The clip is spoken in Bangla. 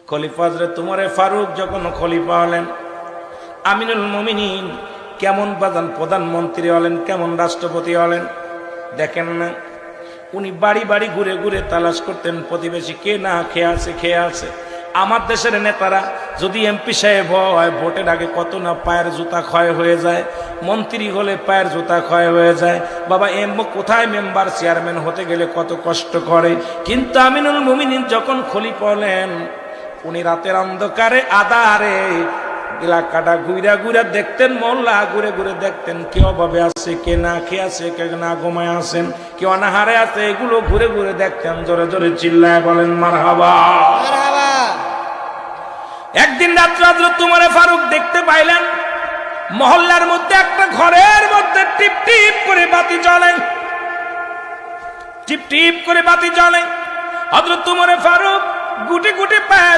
খলিফা হযরত উমরে ফারুক যখন খলিফা হলেন, আমিনুল মুমিনিন কেমন প্রধানমন্ত্রী হলেন, কেমন রাষ্ট্রপতি হলেন দেখেন না। উনি বাড়ি বাড়ি ঘুরে ঘুরে তালাশ করতেন প্রতিবেশী কে না খেয়ে আছে। আমার দেশের নেতারা যদি এমপি সাহেব হয়, ভোটের আগে কত না পায়ের জুতা ক্ষয় হয়ে যায়, মন্ত্রী হলে পায়ের জুতা ক্ষয় হয়ে যায়, বাবা কোথায় মেম্বার চেয়ারম্যান হতে গেলে কত কষ্ট করে। কিন্তু আমিনুল মুমিনিন যখন খলিফা হলেন, উনি রাতের অন্ধকারে আধারে এলাকাটা ঘুরা ঘুরা দেখতেন, মহল্লা ঘুরে ঘুরে দেখতেন কে অভাবে আছে, কে না খেয়ে আছে, কে না ঘুমায় আছেন, কে অনাহারে আছে, এগুলো ঘুরে ঘুরে দেখতেন। জোরে জোরে চিল্লায় বলেন মারহাবা। একদিন রাত্রে হযরত উমর ফারুক দেখতে পাইলেন মহল্লার মধ্যে একটা ঘরের মধ্যে টিপ টিপ করে বাতি জ্বলে, টিপ টিপ করে বাতি জ্বলে। হযরত উমর ফারুক গুটি গুটি পায়ে